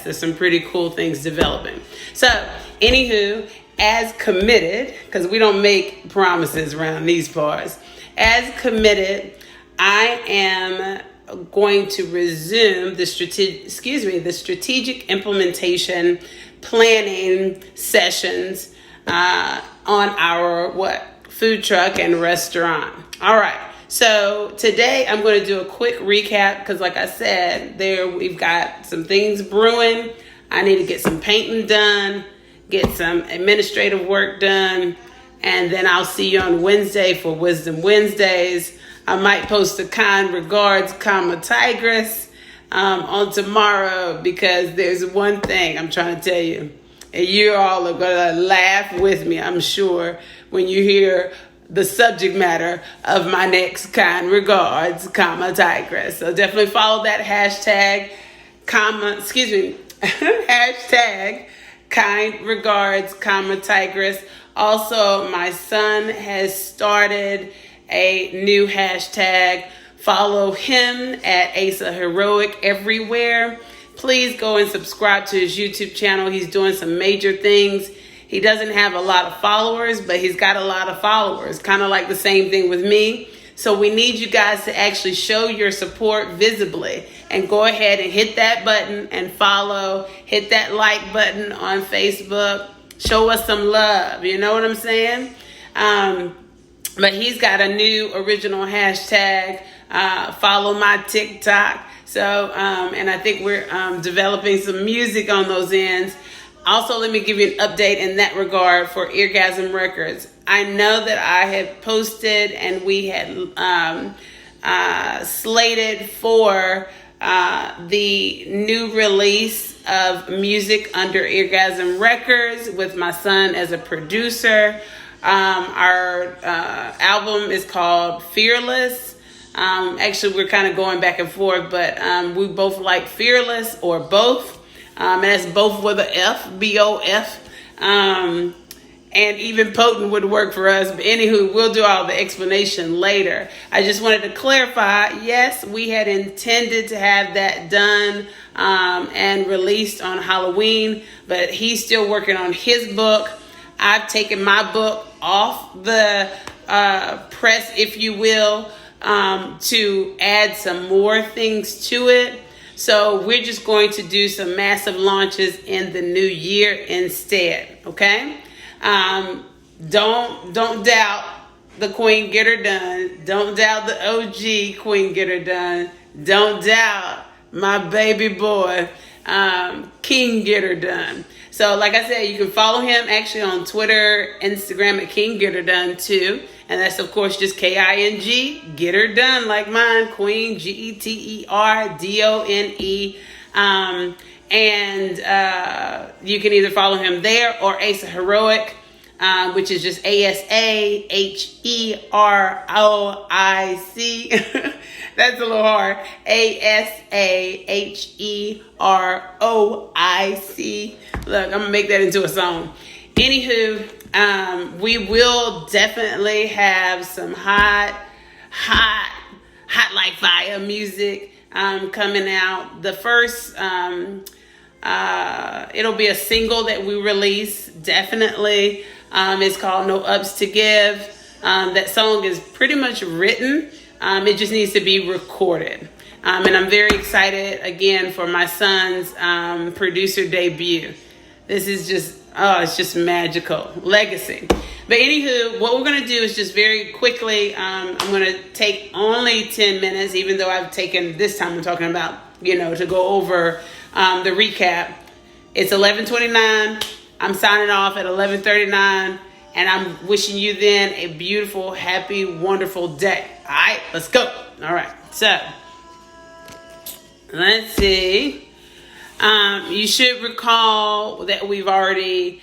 There's some pretty cool things developing. So, anywho, as committed, because we don't make promises around these parts, as committed, I am going to resume the strategic implementation planning sessions on our food truck and restaurant. All right. So today I'm going to do a quick recap because, like I said, we've got some things brewing. I need to get some painting done, get some administrative work done, and then I'll see you on Wednesday for Wisdom Wednesdays. I might post a kind regards, Tigress, on tomorrow because there's one thing I'm trying to tell you. And you all are going to laugh with me, I'm sure, when you hear the subject matter of my next kind regards, Tigress. So definitely follow that hashtag, hashtag kind regards, Tigress. Also, my son has started a new hashtag. Follow him at Asa Heroic everywhere. Please go and subscribe to his YouTube channel. He's doing some major things. He doesn't have a lot of followers, but he's got a lot of followers. Kind of like the same thing with me. So we need you guys to actually show your support visibly and go ahead and hit that button and follow. Hit that like button on Facebook. Show us some love. You know what I'm saying? But he's got a new original hashtag. Follow my TikTok. So, and I think we're developing some music on those ends. Also, let me give you an update in that regard for Eargasm Records. I know that I had posted and we had slated for the new release of music under Eargasm Records with my son as a producer. Our album is called Fearless. Actually, we're kind of going back and forth, but we both like Fearless or both. And that's both with a F, B-O-F. And even potent would work for us. But anywho, we'll do all the explanation later. I just wanted to clarify, yes, we had intended to have that done and released on Halloween, but he's still working on his book. I've taken my book off the press, if you will, to add some more things to it. So we're just going to do some massive launches in the new year instead, okay? Don't doubt the Queen Get Her Done. Don't doubt the OG Queen Get Her Done. Don't doubt my baby boy, King Get Her Done. So like I said, you can follow him actually on Twitter, Instagram at King Get Her Done too. And that's, of course, just K-I-N-G, Get Her Done, like mine, Queen, G-E-T-E-R-D-O-N-E. And you can either follow him there or Asa Heroic, which is just A-S-A-H-E-R-O-I-C. That's a little hard. A-S-A-H-E-R-O-I-C. Look, I'm going to make that into a song. Anywho, we will definitely have some hot like fire music coming out. The first, it'll be a single that we release, definitely. It's called No Ups to Give. That song is pretty much written. It just needs to be recorded. And I'm very excited, again, for my son's producer debut. This is just, it's just magical. Legacy. But anywho, what we're going to do is just very quickly, I'm going to take only 10 minutes, even though I've taken this time I'm talking about, to go over the recap. It's 11:29. I'm signing off at 11:39. And I'm wishing you then a beautiful, happy, wonderful day. All right, let's go. All right, so let's see. You should recall that we've already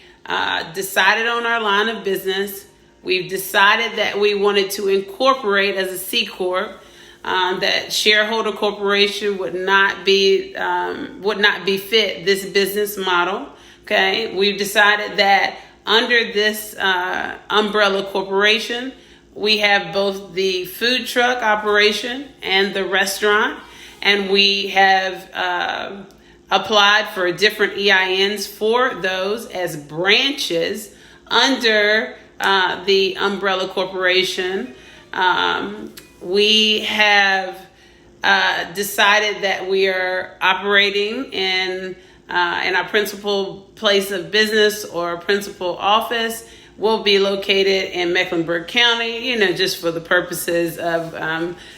decided on our line of business. We've decided that we wanted to incorporate as a C Corp. That shareholder corporation would not be fit this business model. Okay, we've decided that under this umbrella corporation, we have both the food truck operation and the restaurant, and we have applied for different EINs for those as branches under the umbrella corporation. We have decided that we are operating in our principal place of business or principal office will be located in Mecklenburg County, just for the purposes of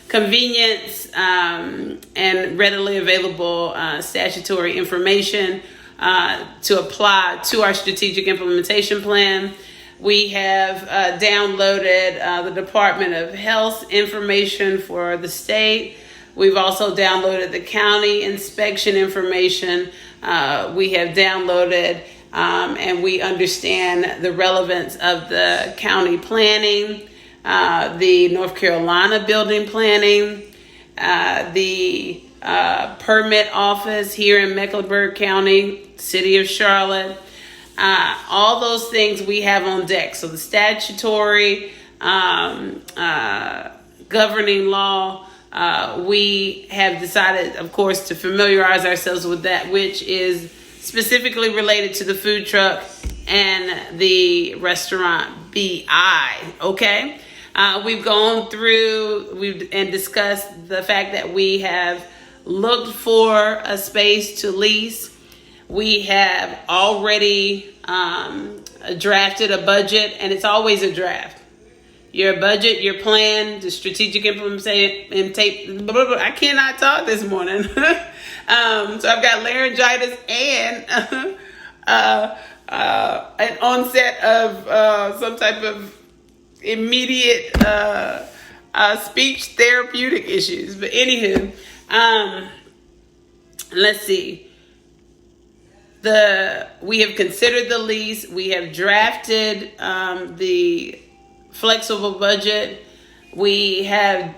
convenience and readily available statutory information to apply to our strategic implementation plan. We have downloaded the Department of Health information for the state. We've also downloaded the county inspection information. We have downloaded and we understand the relevance of the county planning, the North Carolina building planning, the permit office here in Mecklenburg County, City of Charlotte. All those things we have on deck. So the statutory governing law, we have decided, of course, to familiarize ourselves with that, which is specifically related to the food truck and the restaurant BI. Okay, we've gone through and discussed the fact that we have looked for a space to lease. We have already drafted a budget, and it's always a draft. Your budget, your plan, the strategic implementation. I cannot talk this morning. So I've got laryngitis and an onset of some type of immediate speech therapeutic issues. But anywho, let's see. We have considered the lease. We have drafted the flexible budget. We have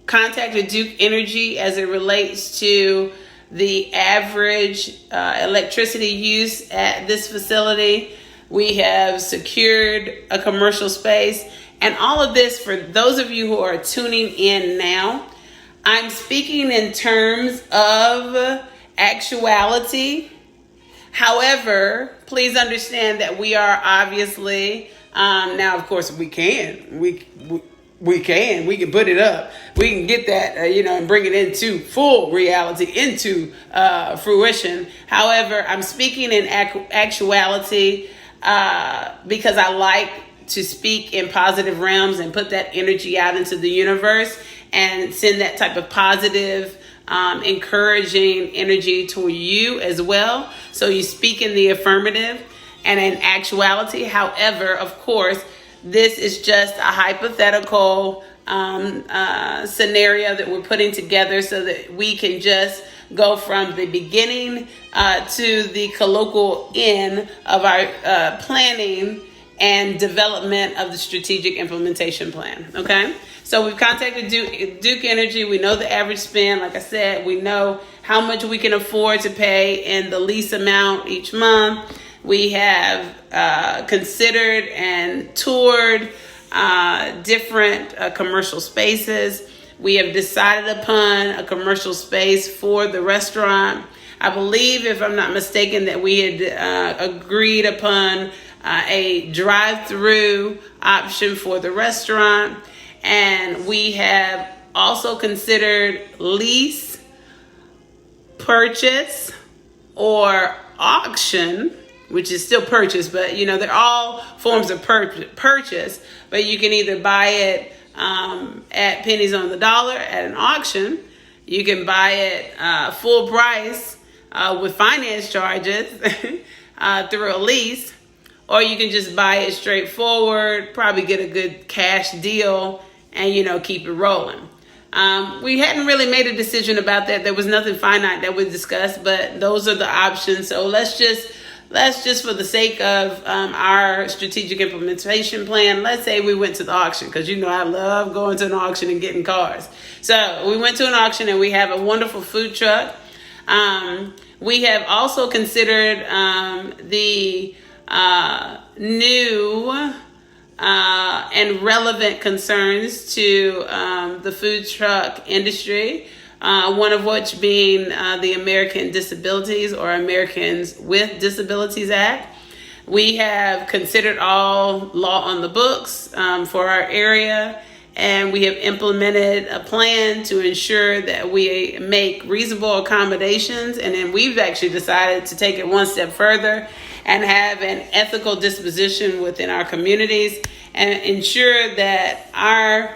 contacted Duke Energy as it relates to the average electricity use at this facility. We have secured a commercial space. And all of this, for those of you who are tuning in now, I'm speaking in terms of actuality. However, please understand that we are obviously, now of course we can put it up. We can get that, and bring it into full reality, into fruition. However, I'm speaking in actuality because I like to speak in positive realms and put that energy out into the universe and send that type of positive, encouraging energy to you as well. So you speak in the affirmative and in actuality. However, of course, this is just a hypothetical scenario that we're putting together so that we can just go from the beginning to the colloquial end of our planning and development of the strategic implementation plan. Okay, so we've contacted Duke Energy. We know the average spend. Like I said, we know how much we can afford to pay in the lease amount each month. We have considered and toured different commercial spaces. We have decided upon a commercial space for the restaurant. I believe, if I'm not mistaken, that we had agreed upon a drive-through option for the restaurant. And we have also considered lease, purchase, or auction, which is still purchase, but they're all forms of purchase. But you can either buy it at pennies on the dollar at an auction. You can buy it full price with finance charges through a lease, or you can just buy it straightforward, probably get a good cash deal, and keep it rolling. We hadn't really made a decision about that. There was nothing finite that we discussed, but those are the options. So let's just for the sake of our strategic implementation plan, let's say we went to the auction, because I love going to an auction and getting cars. So we went to an auction and we have a wonderful food truck. We have also considered the new and relevant concerns to the food truck industry. one of which being the American Disabilities or Americans with Disabilities Act. We have considered all law on the books for our area, and we have implemented a plan to ensure that we make reasonable accommodations. And then we've actually decided to take it one step further and have an ethical disposition within our communities and ensure that our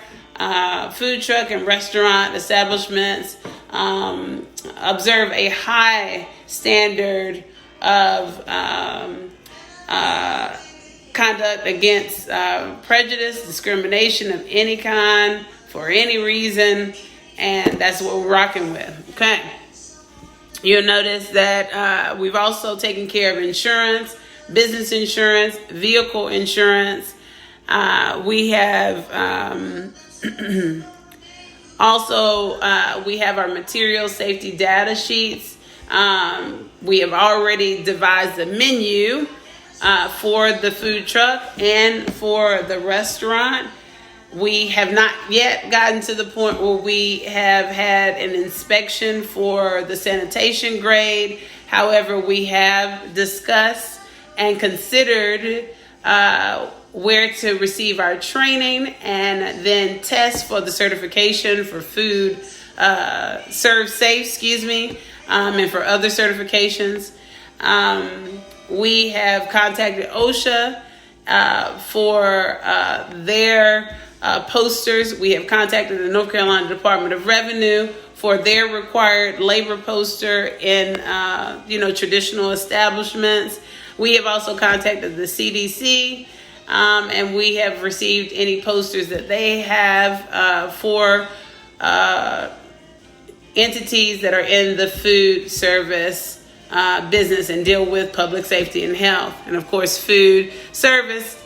food truck and restaurant establishments observe a high standard of conduct against prejudice, discrimination of any kind, for any reason, and that's what we're rocking with. Okay. You'll notice that we've also taken care of insurance, business insurance, vehicle insurance. We have also we have our material safety data sheets. We have already devised a menu for the food truck and for the restaurant. We have not yet gotten to the point where we have had an inspection for the sanitation grade. However, we have discussed and considered where to receive our training and then test for the certification for food serve safe, and for other certifications. We have contacted OSHA for their posters. We have contacted the North Carolina Department of Revenue for their required labor poster in traditional establishments. We have also contacted the CDC, and we have received any posters that they have for entities that are in the food service business and deal with public safety and health. And of course, food service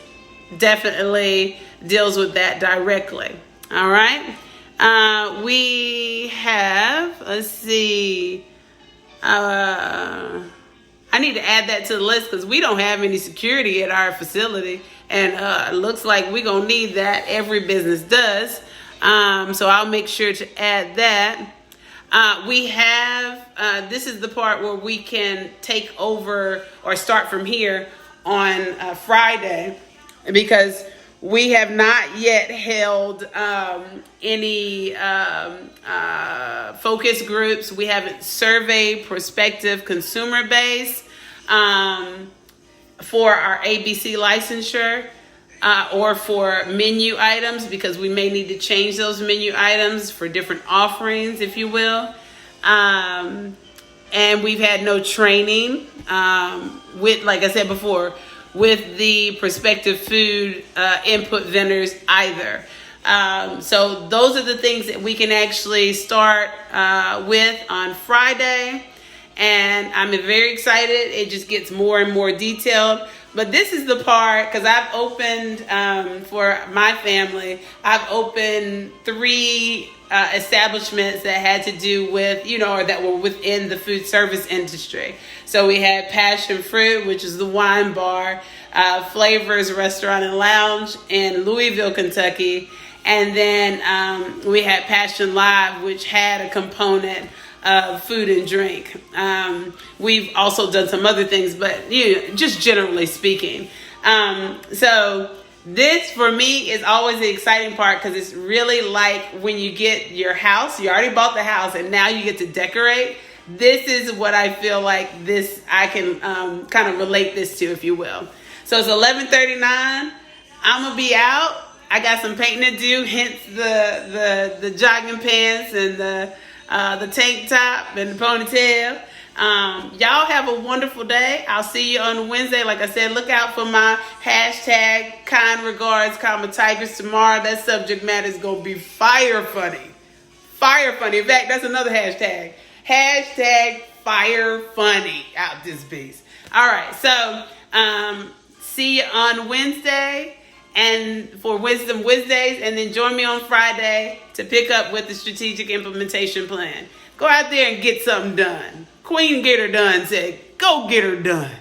definitely deals with that directly. All right. We have, let's see, I need to add that to the list because we don't have any security at our facility, and it looks like we're going to need that. Every business does. So I'll make sure to add that. We have, this is the part where we can take over or start from here on Friday, because we have not yet held any focus groups. We haven't surveyed prospective consumer base for our ABC licensure or for menu items, because we may need to change those menu items for different offerings, if you will. And we've had no training with, like I said before, with the prospective food input vendors either. So those are the things that we can actually start with on Friday. And I'm very excited. It just gets more and more detailed. But this is the part, because I've opened, for my family, I've opened 3 establishments that had to do with, or that were within the food service industry. So we had Passion Fruit, which is the wine bar, Flavors Restaurant and Lounge in Louisville, Kentucky. And then we had Passion Live, which had a component of food and drink. We've also done some other things, but just generally speaking. So this for me is always the exciting part, because it's really like when you get your house, you already bought the house and now you get to decorate. This is what I feel like I can kind of relate this to, if you will. So it's 11:39. I'm gonna be out. I got some painting to do, hence the jogging pants and the tank top and the ponytail. Y'all have a wonderful day. I'll see you on Wednesday. Like I said, look out for my hashtag kind regards, Tigers tomorrow. That subject matter is going to be fire funny. Fire funny. In fact, that's another hashtag. Hashtag fire funny out this piece. All right. So, see you on Wednesday and for Wisdom Wednesdays, and then join me on Friday to pick up with the strategic implementation plan. Go out there and get something done. Queen Get Her Done said, go get her done.